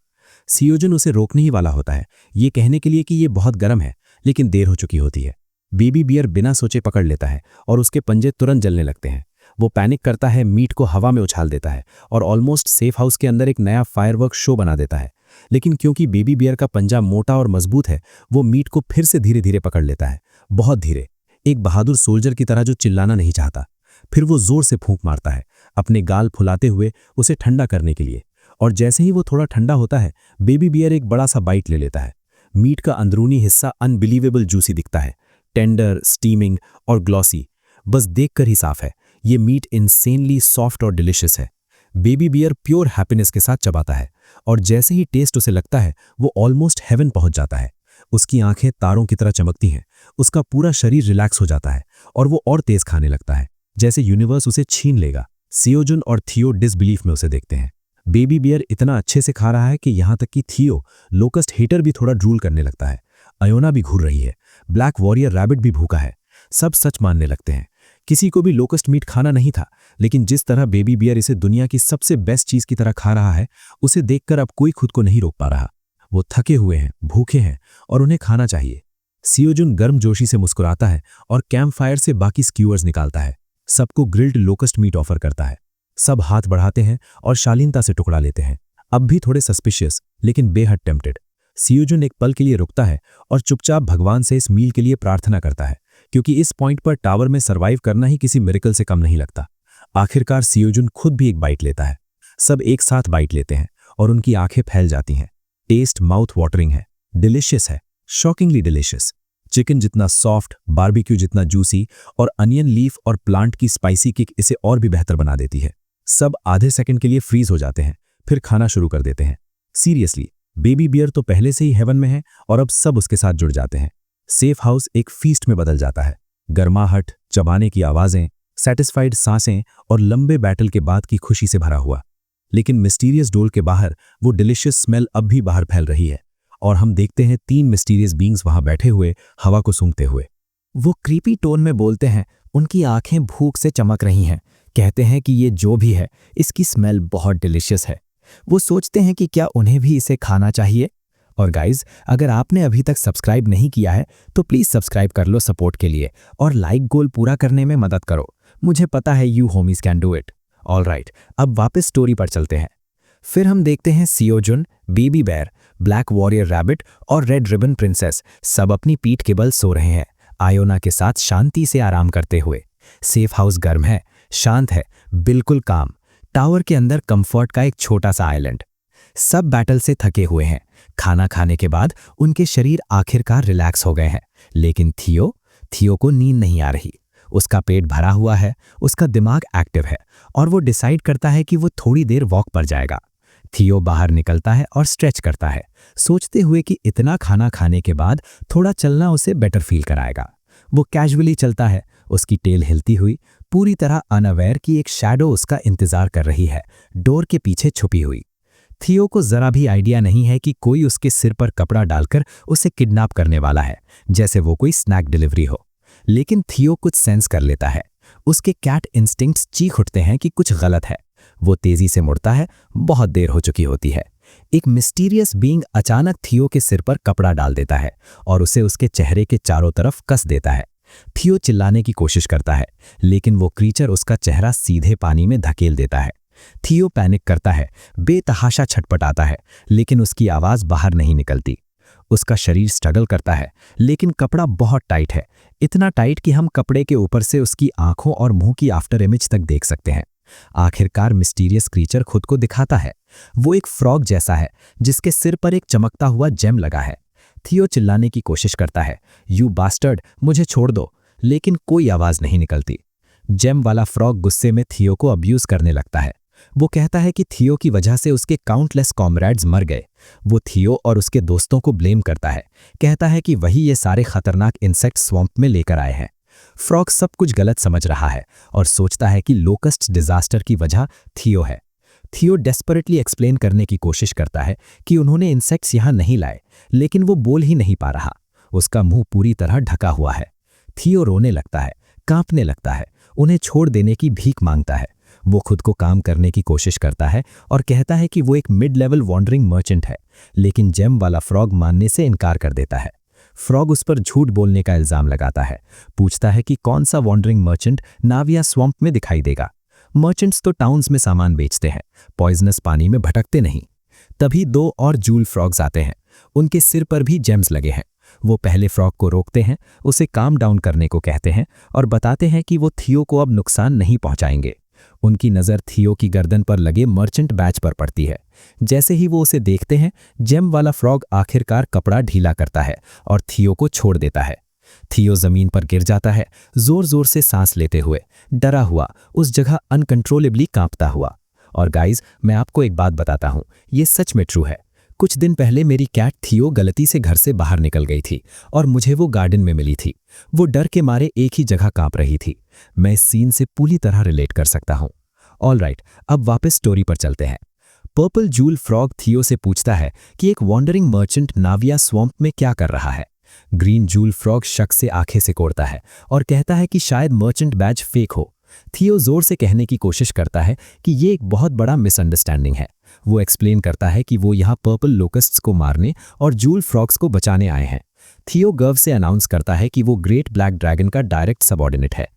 सियोजुन उसे रोकने ही वाला होता है, ये कहने के लिए कि ये बहुत गर्म है, लेकिन देर हो चुकी होती है। बेबी बियर बिना सोचे पकड़ लेता है और उसके पंजे तुरंत जलने लगते हैं। वो पैनिक करता है, मीट को हवा में उछाल देता है और ऑलमोस्ट सेफ हाउस के अंदर एक नया फायरवर्क शो बना देता है। लेकिन क्योंकि बेबी बियर का पंजा मोटा और मजबूत है, वो मीट को फिर से धीरे धीरे पकड़ लेता है, बहुत धीरे, एक बहादुर सोल्जर की तरह जो चिल्लाना नहीं चाहता। फिर वो जोर से फूंक मारता है, अपने गाल फुलाते हुए उसे ठंडा करने के लिए। और जैसे ही वो थोड़ा ठंडा होता है, बेबी बियर एक बड़ा सा बाइट ले लेता है। मीट का अंदरूनी हिस्सा अनबिलीवेबल जूसी दिखता है, टेंडर, स्टीमिंग और ग्लॉसी। बस देखकर ही साफ है, ये मीट इंसेनली सॉफ्ट और डिलिशियस है। बेबी बियर प्योर हैप्पीनेस के साथ चबाता है और जैसे ही टेस्ट उसे लगता है, वो ऑलमोस्ट हेवन पहुंच जाता है। उसकी आंखें तारों की तरह चमकती हैं, उसका पूरा शरीर रिलैक्स हो जाता है और वो और तेज खाने लगता है, जैसे यूनिवर्स उसे छीन लेगा। सियोजुन और थियो डिसबिलीफ में उसे देखते हैं। बेबी बियर इतना अच्छे से खा रहा है कि यहां तक कि थियो, लोकस्ट हेटर, भी थोड़ा ड्रूल करने लगता है। अयोना भी घूर रही है, ब्लैक वॉरियर रैबिट भी भूखा है। सब सच मानने लगते हैं। किसी को भी लोकस्ट मीट खाना नहीं था, लेकिन जिस तरह बेबी बियर इसे दुनिया की सबसे बेस्ट चीज की तरह खा रहा है, उसे देखकर अब कोई खुद को नहीं रोक पा रहा। वो थके हुए हैं, भूखे हैं और उन्हें खाना चाहिए। सियोजुन गर्मजोशी से मुस्कुराता है और कैंप फायर से बाकी स्क्यूअर्स निकालता है। सबको ग्रिल्ड लोकस्ट मीट ऑफर करता है। सब हाथ बढ़ाते हैं और शालीनता से टुकड़ा लेते हैं, अब भी थोड़े सस्पिशियस लेकिन बेहद टेम्प्टेड। सियोजुन एक पल के लिए रुकता है और चुपचाप भगवान से इस मील के लिए प्रार्थना करता है, क्योंकि इस पॉइंट पर टावर में सर्वाइव करना ही किसी मिरेकल से कम नहीं लगता। आखिरकार सियोजुन खुद भी एक बाइट लेता है। सब एक साथ बाइट लेते हैं और उनकी आंखें फैल जाती हैं। टेस्ट माउथ वाटरिंग है, डिलिशियस है, शॉकिंगली डिलिशियस। चिकन जितना सॉफ्ट, बारबेक्यू जितना जूसी और अनियन लीफ और प्लांट की स्पाइसी किक इसे और भी बेहतर बना देती है। सब आधे सेकंड के लिए फ्रीज हो जाते हैं, फिर खाना शुरू कर देते हैं। सीरियसली, बेबी बियर तो पहले से ही हेवन में है और अब सब उसके साथ जुड़ जाते हैं। सेफ हाउस एक फीस्ट में बदल जाता है। गर्माहट, चबाने की आवाजें, सेटिस्फाइड सांसें और लंबे बैटल के बाद की खुशी से भरा हुआ। लेकिन मिस्टीरियस डोल के बाहर वो डिलिशियस स्मेल अब भी बाहर फैल रही है और हम देखते हैं 3 मिस्टीरियस बींग्स वहां बैठे हुए हवा को सूंघते हुए। वो क्रीपी टोन में बोलते हैं, उनकी आंखें भूख से चमक रही हैं। कहते हैं कि ये जो भी है, इसकी स्मेल बहुत डिलिशियस है। वो सोचते हैं कि क्या उन्हें भी इसे खाना चाहिए। और गाइज, अगर आपने अभी तक सब्सक्राइब नहीं किया है तो प्लीज सब्सक्राइब कर लो सपोर्ट के लिए और लाइक गोल पूरा करने में मदद करो। मुझे पता है you homies can do it. Alright, अब वापस स्टोरी पर चलते हैं। फिर हम देखते हैं Seojun, baby bear, black warrior rabbit और रेड रिबन प्रिंसेस सब अपनी पीठ के बल सो रहे हैं, आयोना के साथ शांति से आराम करते हुए। सेफ हाउस गर्म है, शांत है, बिल्कुल काम। टावर के अंदर कंफर्ट का एक छोटा सा आइलैंड। सब बैटल से थके हुए हैं। खाना खाने के बाद उनके शरीर आखिरकार रिलैक्स हो गए हैं। लेकिन थियो को नींद नहीं आ रही। उसका पेट भरा हुआ है, उसका दिमाग एक्टिव है और वो डिसाइड करता है कि वो थोड़ी देर वॉक पर जाएगा। थियो बाहर निकलता है और स्ट्रेच करता है, सोचते हुए कि इतना खाना खाने के बाद थोड़ा चलना उसे बेटर फील कराएगा। वो कैजुअली चलता है, उसकी टेल हिलती हुई, पूरी तरह अनअवेयर कि एक शैडो उसका इंतजार कर रही है, डोर के पीछे छुपी हुई। थियो को जरा भी आइडिया नहीं है कि कोई उसके सिर पर कपड़ा डालकर उसे किडनैप करने वाला है, जैसे वो कोई स्नैक डिलीवरी हो। लेकिन थियो कुछ सेंस कर लेता है। उसके कैट इंस्टिंक्ट्स चीख उठते हैं कि कुछ गलत है। वो तेजी से मुड़ता है, बहुत देर हो चुकी होती है। एक मिस्टीरियस बीइंग अचानक थियो के सिर पर कपड़ा डाल देता है और उसे उसके चेहरे के चारों तरफ कस देता है। थियो चिल्लाने की कोशिश करता है, लेकिन वो क्रीचर उसका चेहरा सीधे पानी में धकेल देता है। थियो पैनिक करता है, बेतहाशा छटपटाता है, लेकिन उसकी आवाज बाहर नहीं निकलती। उसका शरीर स्ट्रगल करता है, लेकिन कपड़ा बहुत टाइट है, इतना टाइट कि हम कपड़े के ऊपर से उसकी आंखों और मुंह की आफ्टर इमेज तक देख सकते हैं। आखिरकार मिस्टीरियस क्रीचर खुद को दिखाता है। वो एक फ्रॉग जैसा है, जिसके सिर पर एक चमकता हुआ जेम लगा है। थियो चिल्लाने की कोशिश करता है, यू बास्टर्ड, मुझे छोड़ दो, लेकिन कोई आवाज नहीं निकलती। जेम वाला फ्रॉग गुस्से में थियो को अब्यूज करने लगता है। वो कहता है कि थियो की वजह से उसके काउंटलेस कॉमरेड्स मर गए। वो थियो और उसके दोस्तों को ब्लेम करता है, कहता है कि वही ये सारे खतरनाक इंसेक्ट स्वैम्प में लेकर आए हैं। फ्रॉग सब कुछ गलत समझ रहा है और सोचता है कि लोकस्ट डिजास्टर की वजह थियो है। थियो डेस्परेटली एक्सप्लेन करने की कोशिश करता है कि उन्होंने इंसेक्ट्स यहां नहीं लाए, लेकिन वो बोल ही नहीं पा रहा। उसका मुंह पूरी तरह ढका हुआ है। थियो रोने लगता है, कांपने लगता है, उन्हें छोड़ देने की भीख मांगता है। वो खुद को काम करने की कोशिश करता है और कहता है कि वो एक मिड लेवल वॉन्डरिंग मर्चेंट है, लेकिन जेम वाला फ्रॉग मानने से इनकार कर देता है। फ्रॉग उस पर झूठ बोलने का इल्जाम लगाता है, पूछता है कि कौन सा वॉन्डरिंग मर्चेंट नाविया स्वैम्प में दिखाई देगा। मर्चेंट्स तो टाउन्स में सामान बेचते हैं, पॉइजनस पानी में भटकते नहीं। तभी 2 और जूल फ्रॉग्स आते हैं, उनके सिर पर भी जेम्स लगे हैं। वो पहले फ्रॉग को रोकते हैं, उसे काम डाउन करने को कहते हैं और बताते हैं कि वो थियो को अब नुकसान नहीं पहुंचाएंगे। उनकी नज़र थियो की गर्दन पर लगे मर्चेंट बैच पर पड़ती है। जैसे ही वो उसे देखते हैं, जेम वाला फ्रॉग आखिरकार कपड़ा ढीला करता है और थियो को छोड़ देता है। थियो जमीन पर गिर जाता है, जोर जोर से सांस लेते हुए, डरा हुआ, उस जगह अनकंट्रोलेबली कांपता हुआ। और गाइज, मैं आपको एक बात बताता हूं, ये सच में ट्रू है। कुछ दिन पहले मेरी कैट थियो गलती से घर से बाहर निकल गई थी और मुझे वो गार्डन में मिली थी। वो डर के मारे एक ही जगह कांप रही थी। मैं इस सीन से पूरी तरह रिलेट कर सकता हूं। ऑलराइट, अब वापस स्टोरी पर चलते हैं। पर्पल जूल फ्रॉग थियो से पूछता है कि एक वॉन्डरिंग मर्चेंट नाविया स्वैम्प में क्या कर रहा है। ग्रीन जूल फ्रॉग शक से आंखें सिकोड़ता है और कहता है कि शायद मर्चेंट बैज फेक हो। थियो जोर से कहने की कोशिश करता है कि ये एक बहुत बड़ा मिसअंडरस्टैंडिंग है। वो एक्सप्लेन करता है कि वो यहाँ पर्पल लोकस्ट्स को मारने और जूल फ्रॉग्स को बचाने आए हैं। थियो गर्व से अनाउंस करता है कि वो ग्रेट ब्लैक ड्रैगन का डायरेक्ट सबऑर्डिनेट है।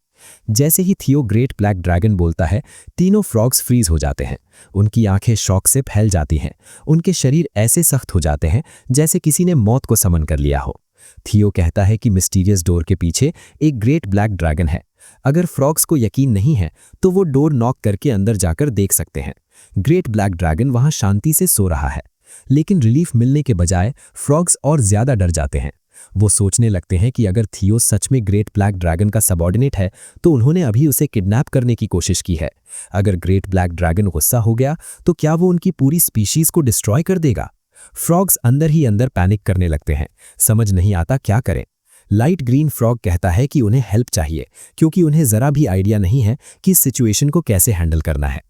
जैसे ही थियो ग्रेट ब्लैक ड्रैगन बोलता है, तीनों फ्रॉग्स फ्रीज हो जाते हैं। उनकी आंखें शॉक से फैल जाती हैं। उनके शरीर ऐसे सख्त हो जाते हैं जैसे किसी ने मौत को समन कर लिया हो। थियो कहता है कि मिस्टीरियस डोर के पीछे एक ग्रेट ब्लैक ड्रैगन है। अगर फ्रॉग्स को यकीन नहीं है तो वो डोर नॉक करके अंदर जाकर देख सकते हैं। ग्रेट ब्लैक ड्रैगन वहां शांति से सो रहा है, लेकिन रिलीफ मिलने के बजाय फ्रॉग्स और ज्यादा डर जाते हैं। वो सोचने लगते हैं कि अगर थियो सच में ग्रेट ब्लैक ड्रैगन का सबऑर्डिनेट है तो उन्होंने अभी उसे किडनैप करने की कोशिश की है। अगर ग्रेट ब्लैक ड्रैगन गुस्सा हो गया तो क्या वो उनकी पूरी स्पीशीज को डिस्ट्रॉय कर देगा? फ्रॉग्स अंदर ही अंदर पैनिक करने लगते हैं, समझ नहीं आता क्या करें। लाइट ग्रीन फ्रॉग कहता है कि उन्हें हेल्प चाहिए, क्योंकि उन्हें जरा भी आइडिया नहीं है कि इस सिचुएशन को कैसे हैंडल करना है।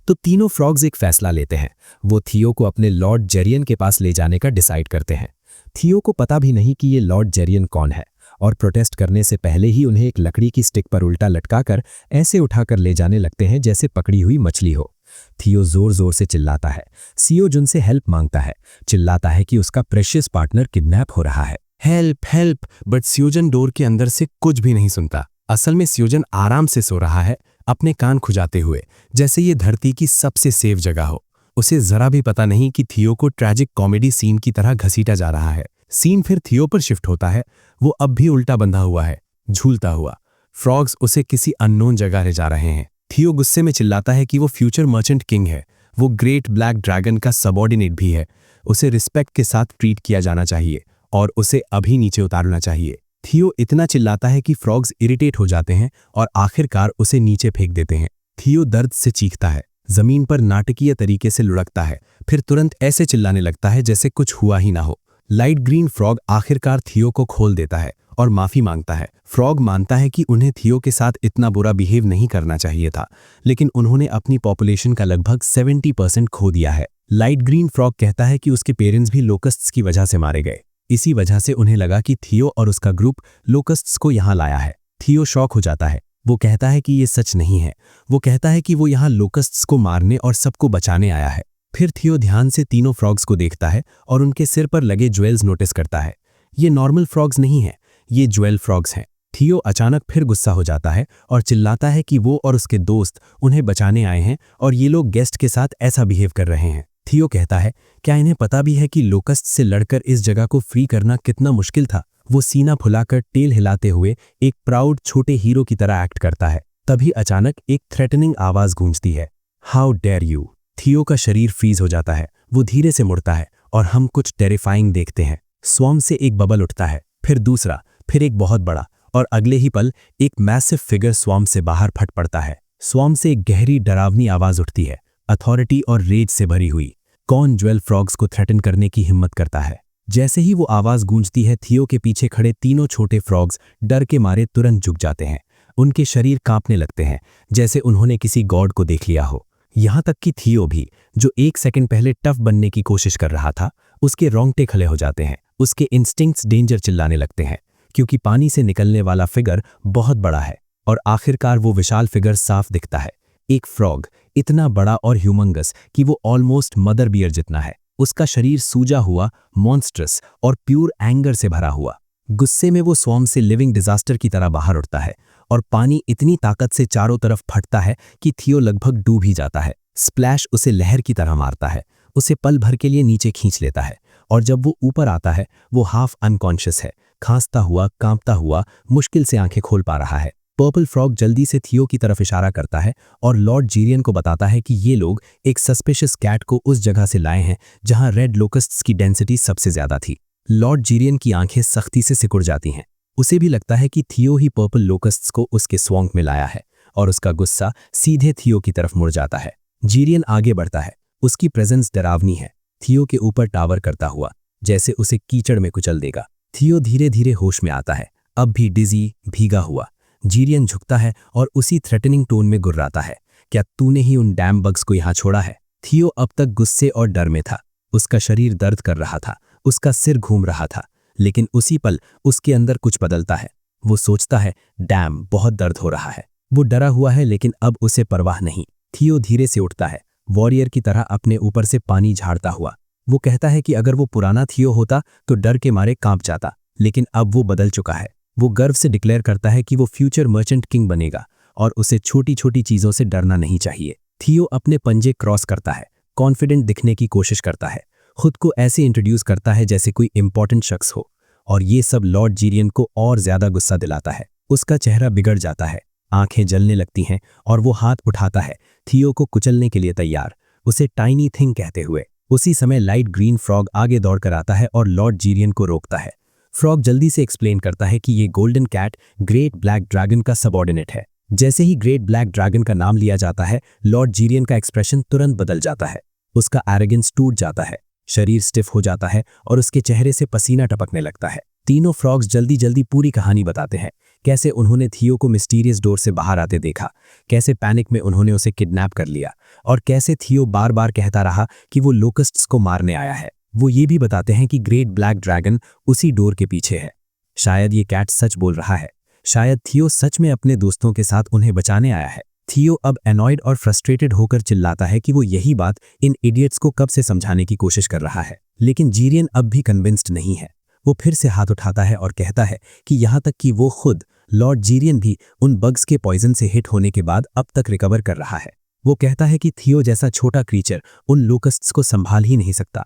तो तीनों फ्रॉग्स एक फैसला लेते हैं। वो थियो को अपने लॉर्ड जेरियन के पास ले जाने का डिसाइड करते हैं। थियो को पता भी नहीं कि ये लॉर्ड जेरियन कौन है, और प्रोटेस्ट करने से पहले ही उन्हें एक लकड़ी की स्टिक पर उल्टा लटकाकर ऐसे उठाकर ले जाने लगते हैं जैसे पकड़ी हुई मछली हो। थियो जोर जोर से चिल्लाता है। सियो जुन से हेल्प मांगता है, चिल्लाता है कि उसका प्रेशियस पार्टनर किडनैप हो रहा है। हेल्प हेल्प, बट स्यूजन डोर के अंदर से कुछ भी नहीं सुनता। असल में स्यूजन आराम से सो रहा है, अपने कान खुजाते हुए, जैसे ये धरती की सबसे सेफ जगह हो। उसे जरा भी पता नहीं कि थियो को ट्रैजिक कॉमेडी सीन की तरह घसीटा जा रहा है। सीन फिर थियो पर शिफ्ट होता है। वो अब भी उल्टा बंधा हुआ है, झूलता हुआ। फ्रॉग्स उसे किसी अननोन जगह ले जा रहे हैं। थियो गुस्से में चिल्लाता है कि वो फ्यूचर मर्चेंट किंग है, वो ग्रेट ब्लैक ड्रैगन का सबऑर्डिनेट भी है। उसे रिस्पेक्ट के साथ ट्रीट किया जाना चाहिए और उसे अभी नीचे उतारना चाहिए। थियो इतना चिल्लाता है कि फ्रॉग्स इरिटेट हो जाते हैं और आखिरकार उसे नीचे फेंक देते हैं। थियो दर्द से चीखता है, जमीन पर नाटकीय तरीके से लुढ़कता है, फिर तुरंत ऐसे चिल्लाने लगता है जैसे कुछ हुआ ही ना हो। लाइट ग्रीन फ्रॉग आखिरकार थियो को खोल देता है और माफी मांगता है। फ्रॉग मानता है कि उन्हें थियो के साथ इतना बुरा बिहेव नहीं करना चाहिए था, लेकिन उन्होंने अपनी पॉपुलेशन का लगभग 70% खो दिया है। लाइट ग्रीन फ्रॉग कहता है कि उसके पेरेंट्स भी लोकस्ट्स की वजह से मारे गए। इसी वजह से उन्हें लगा कि थियो और उसका ग्रुप लोकस्ट्स को यहाँ लाया है। थियो शॉक हो जाता है। वो कहता है कि ये सच नहीं है। वो कहता है कि वो यहाँ लोकस्ट्स को मारने और सबको बचाने आया है। फिर थियो ध्यान से तीनों फ्रॉग्स को देखता है और उनके सिर पर लगे ज्वेल्स नोटिस करता है। ये नॉर्मल फ्रॉग्स नहीं हैं, ये ज्वेल फ्रॉग्स हैं। थियो अचानक फिर गुस्सा हो जाता है और चिल्लाता है कि वो और उसके दोस्त उन्हें बचाने आए हैं और ये लोग गेस्ट के साथ ऐसा बिहेव कर रहे हैं। थियो कहता है, क्या इन्हें पता भी है कि लोकस्ट से लड़कर इस जगह को फ्री करना कितना मुश्किल था? वो सीना फुलाकर टेल हिलाते हुए एक प्राउड छोटे हीरो की तरह एक्ट करता है। तभी अचानक एक थ्रेटनिंग आवाज गूंजती है, हाउ डेयर यू। थियो का शरीर फ्रीज हो जाता है। वो धीरे से मुड़ता है और हम कुछ टेरिफाइंग देखते हैं। स्वॉर्म से एक बबल उठता है, फिर दूसरा, फिर एक बहुत बड़ा, और अगले ही पल एक मैसिव फिगर स्वॉर्म से बाहर फट पड़ता है। स्वॉर्म से एक गहरी डरावनी आवाज उठती है, अथॉरिटी और रेज से भरी हुई। कौन ज्वेल फ्रॉग्स को थ्रेटन करने की हिम्मत करता है? जैसे ही वो आवाज गूंजती है, थियो के पीछे खड़े तीनों छोटे फ्रॉग्स डर के मारे तुरंत झुक जाते हैं। उनके शरीर कांपने लगते हैं जैसे उन्होंने किसी गॉड को देख लिया हो। यहां तक कि थियो भी, जो एक सेकंड पहले टफ बनने की कोशिश कर रहा था, उसके रोंगटे खड़े हो जाते हैं। उसके इंस्टिंक्ट्स डेंजर चिल्लाने लगते हैं, क्योंकि पानी से निकलने वाला फिगर बहुत बड़ा है। और आखिरकार वो विशाल फिगर साफ दिखता है। एक फ्रॉग इतना बड़ा और ह्यूमंगस कि वो ऑलमोस्ट मदर बियर जितना है। उसका शरीर सूजा हुआ, मॉन्स्ट्रस और प्योर एंगर से भरा हुआ। गुस्से में वो स्वॉर्म से लिविंग डिजास्टर की तरह बाहर उठता है और पानी इतनी ताकत से चारों तरफ फटता है कि थियो लगभग डूब ही जाता है। स्प्लैश उसे लहर की तरह मारता है, उसे पल भर के लिए नीचे खींच लेता है, और जब वो ऊपर आता है वो हाफ अनकॉन्शियस है, खांसता हुआ, कांपता हुआ, मुश्किल से आंखें खोल पा रहा है। पर्पल फ्रॉग जल्दी से थियो की तरफ इशारा करता है और लॉर्ड जीरियन को बताता है कि ये लोग एक सस्पिशियस कैट को उस जगह से लाए हैं जहां रेड लोकस्ट्स की डेंसिटी सबसे ज्यादा थी। लॉर्ड जीरियन की आंखें सख्ती से सिकुड़ जाती हैं। उसे भी लगता है कि थियो ही पर्पल लोकस्ट्स को उसके स्वॉर्म में लाया है, और उसका गुस्सा सीधे थियो की तरफ मुड़ जाता है। जीरियन आगे बढ़ता है, उसकी प्रेजेंस डरावनी है, थियो के ऊपर टावर करता हुआ, जैसे उसे कीचड़ में कुचल देगा। थियो धीरे धीरे होश में आता है, अब भी डिजी, भीगा हुआ। जीरियन झुकता है और उसी थ्रेटनिंग टोन में गुर्राता है, क्या तूने ही उन डैम बग्स को यहाँ छोड़ा है? थियो अब तक गुस्से और डर में था। उसका शरीर दर्द कर रहा था, उसका सिर घूम रहा था, लेकिन उसी पल उसके अंदर कुछ बदलता है। वो सोचता है, डैम, बहुत दर्द हो रहा है। वो डरा हुआ है लेकिन अब उसे परवाह नहीं। थियो धीरे से उठता है, वॉरियर की तरह अपने ऊपर से पानी झाड़ता हुआ। वो कहता है कि अगर वो पुराना थियो होता तो डर के मारे कांप जाता, लेकिन अब वो बदल चुका है। वो गर्व से डिक्लेयर करता है कि वो फ्यूचर मर्चेंट किंग बनेगा और उसे छोटी छोटी चीजों से डरना नहीं चाहिए। थियो अपने पंजे क्रॉस करता है, कॉन्फिडेंट दिखने की कोशिश करता है, खुद को ऐसे इंट्रोड्यूस करता है जैसे कोई इंपॉर्टेंट शख्स हो, और ये सब लॉर्ड जीरियन को और ज्यादा गुस्सा दिलाता है। उसका चेहरा बिगड़ जाता है, आंखें जलने लगती हैं और वो हाथ उठाता है, थियो को कुचलने के लिए तैयार, उसे टाइनी थिंग कहते हुए। उसी समय लाइट ग्रीन फ्रॉग आगे दौड़कर आता है और लॉर्ड जीरियन को रोकता है। फ्रॉग जल्दी से एक्सप्लेन करता है कि ये golden cat great black dragon का सबऑर्डिनेट है। जैसे ही ग्रेट ब्लैक ड्रैगन का नाम लिया जाता है, लॉर्ड जीरियन का एक्सप्रेशन तुरंत बदल जाता है। उसका एरोगेंस टूट जाता है, शरीर स्टिफ हो जाता है और उसके चेहरे से पसीना टपकने लगता है। तीनों फ्रॉग्स जल्दी जल्दी पूरी कहानी बताते हैं, कैसे उन्होंने थियो को मिस्टीरियस डोर से बाहर आते देखा, कैसे पैनिक में उन्होंने उसे किडनैप कर लिया, और कैसे थियो बार बार कहता रहा कि वो लोकस्ट्स को मारने आया है। वो ये भी बताते हैं कि ग्रेट ब्लैक ड्रैगन उसी डोर के पीछे है। शायद ये कैट सच बोल रहा है, शायद थियो सच में अपने दोस्तों के साथ उन्हें बचाने आया है। थियो अब एनॉयड और फ्रस्ट्रेटेड होकर चिल्लाता है कि वो यही बात इन इडियट्स को कब से समझाने की कोशिश कर रहा है, लेकिन जीरियन अब भी कन्विंस्ड नहीं है। वो फिर से हाथ उठाता है और कहता है कि यहाँ तक कि वो खुद लॉर्ड जीरियन भी उन बग्स के पॉइजन से हिट होने के बाद अब तक रिकवर कर रहा है। वो कहता है कि थियो जैसा छोटा क्रीचर उन लोकस्ट्स को संभाल ही नहीं सकता।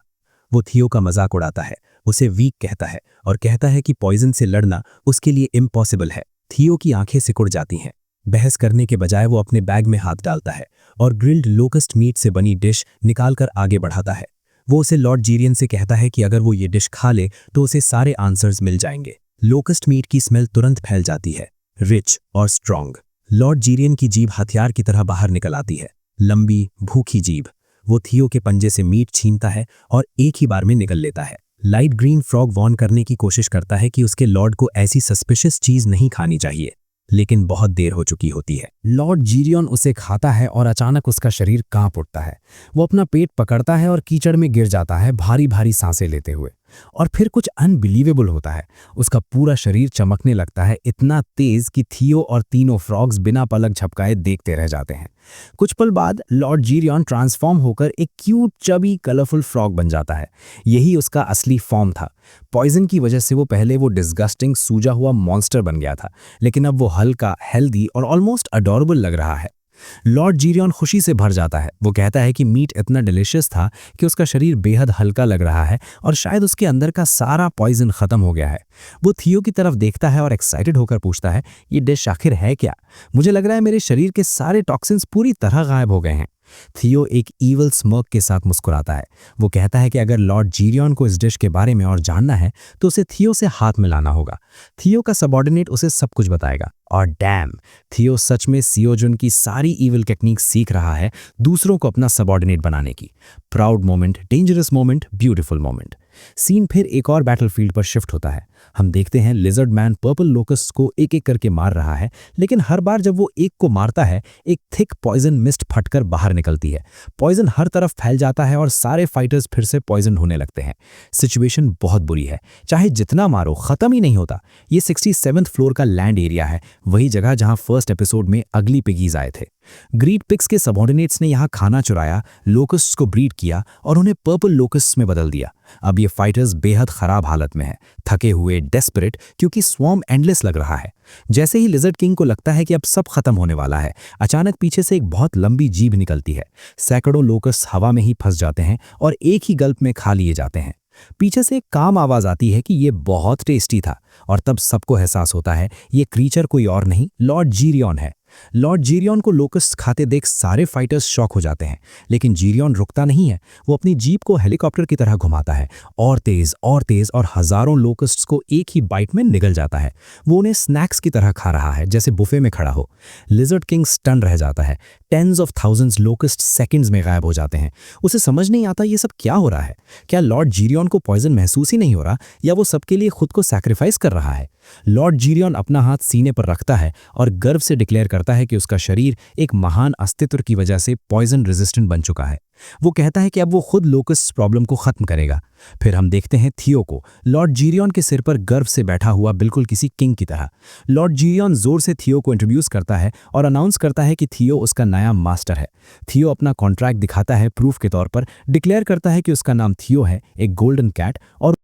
वो थियो का मजाक उड़ाता है, उसे वीक कहता है और कहता है कि पॉइजन से लड़ना उसके लिए इम्पॉसिबल है। थियो की आंखें सिकुड़ जाती हैं। बहस करने के बजाय वो अपने बैग में हाथ डालता है और ग्रिल्ड लोकस्ट मीट से बनी डिश निकालकर आगे बढ़ाता है। वो उसे लॉर्ड जीरियन से कहता है कि अगर वो ये डिश खा ले तो उसे सारे आंसर्स मिल जाएंगे। लोकस्ट मीट की स्मेल तुरंत फैल जाती है, रिच और स्ट्रॉन्ग। लॉर्ड जीरियन की जीभ हथियार की तरह बाहर निकल आती है, लंबी भूखी जीभ। वो थियो के पंजे से मीट छीनता है और एक ही बार में निगल लेता है। लाइट ग्रीन फ्रॉग वॉर्न करने की कोशिश करता है कि उसके लॉर्ड को ऐसी सस्पिशियस चीज नहीं खानी चाहिए, लेकिन बहुत देर हो चुकी होती है। लॉर्ड जीरियन उसे खाता है और अचानक उसका शरीर कांप उठता है। वो अपना पेट पकड़ता है और कीचड़ में गिर जाता है, भारी भारी सांसें लेते हुए। और फिर कुछ अनबिलीवेबल होता है, उसका पूरा शरीर चमकने लगता है, इतना तेज कि थियो और तीनों फ्रॉग्स बिना पलक झपकाए देखते रह जाते हैं। कुछ पल बाद लॉर्ड जीरियन ट्रांसफॉर्म होकर एक क्यूट चबी कलरफुल फ्रॉग बन जाता है। यही उसका असली फॉर्म था। पॉइजन की वजह से वो पहले वो डिस्गस्टिंग सूजा हुआ मॉन्स्टर बन गया था, लेकिन अब वो हल्का, हेल्दी और ऑलमोस्ट अडोरेबल लग रहा है। लॉर्ड जीरियन खुशी से भर जाता है। वो कहता है कि मीट इतना डिलिशियस था कि उसका शरीर बेहद हल्का लग रहा है और शायद उसके अंदर का सारा पॉइजन खत्म हो गया है। वो थियो की तरफ देखता है और एक्साइटेड होकर पूछता है, ये डिश आखिर है क्या? मुझे लग रहा है मेरे शरीर के सारे टॉक्सिन्स पूरी तरह गायब हो गए हैं। थियो एक ईवल स्मर्क के साथ मुस्कुराता है। वो कहता है कि अगर लॉर्ड जीरियन को इस डिश के बारे में और जानना है तो उसे थियो से हाथ मिलाना होगा। थियो का सबऑर्डिनेट उसे सब कुछ बताएगा। और डैम, थियो सच में सियोजुन की सारी ईवल टेक्निक सीख रहा है दूसरों को अपना सबऑर्डिनेट बनाने की। Proud moment, dangerous moment, beautiful moment. Scene फिर एक और बैटलफील्ड पर शिफ्ट होता है। हम देखते हैं लिजर्ड मैन पर्पल लोकस्ट को एक एक करके मार रहा है, लेकिन हर बार जब वो एक को मारता है, एक थिक पॉइजन मिस्ट फटकर बाहर निकलती है। पॉइजन हर तरफ फैल जाता है और सारे फाइटर्स फिर से पॉइजन होने लगते हैं। सिचुएशन बहुत बुरी है, चाहे जितना मारो खत्म ही नहीं होता। ये 67th फ्लोर का लैंड एरिया है, वही जगह जहां फर्स्ट एपिसोड में अगली पिगीज आए थे। ग्रीड पिग्स के सबऑर्डिनेट्स ने यहां खाना चुराया, लोकस्ट्स को ब्रीड किया और उन्हें पर्पल लोकस्ट्स में बदल दिया। अब ये फाइटर्स बेहद खराब हालत में हैं, थके हुए, डेस्परेट, क्योंकि स्वॉर्म एंडलेस लग रहा है। जैसे ही लिजर्ड किंग को लगता है कि अब सब खत्म होने वाला है, अचानक पीछे से एक बहुत लंबी जीभ निकलती है। सैकड़ों लोकस्ट्स हवा में ही फंस जाते हैं और एक ही गल्प में खा लिए जाते हैं। पीछे से एक काम आवाज आती है कि ये बहुत टेस्टी था, और तब सबको एहसास होता है ये क्रीचर कोई और नहीं, लॉर्ड जीरियन है। लॉर्ड जीरियन को लोकस्ट खाते देख सारे फाइटर्स शॉक हो जाते हैं, लेकिन जीरियन रुकता नहीं है। वो अपनी जीप को हेलीकॉप्टर की तरह घुमाता है, और तेज और हजारों लोकस्ट्स को एक ही बाइट में निगल जाता है। वो उन्हें स्नैक्स की तरह खा रहा है, जैसे बुफे में खड़ा हो। लिजर्ड किंग स्टन रह जाता है। Tens of thousands locust seconds में गायब हो जाते हैं। उसे समझ नहीं आता ये सब क्या हो रहा है। क्या लॉर्ड जीरियन को पॉइजन महसूस ही नहीं हो रहा, या वो सबके लिए खुद को सैक्रिफाइस कर रहा है? लॉर्ड जीरियन अपना हाथ सीने पर रखता है और गर्व से डिक्लेयर करता है कि उसका शरीर एक महान अस्तित्व की वजह से पॉइजन रेजिस्टेंट बन चुका है। वो कहता है कि अब वो खुद लोकस्ट प्रॉब्लम को खत्म करेगा। फिर हम देखते हैं थियो को, लॉर्ड जीरियन के सिर पर गर्व से बैठा हुआ, बिल्कुल किसी किंग की तरह। लॉर्ड जीरियन जोर से थियो को इंट्रोड्यूस करता है और अनाउंस करता है कि थियो उसका नया मास्टर है। थियो अपना कॉन्ट्रैक्ट दिखाता है प्रूफ के तौर पर, डिक्लेयर करता है कि उसका नाम थियो है, एक गोल्डन कैट, और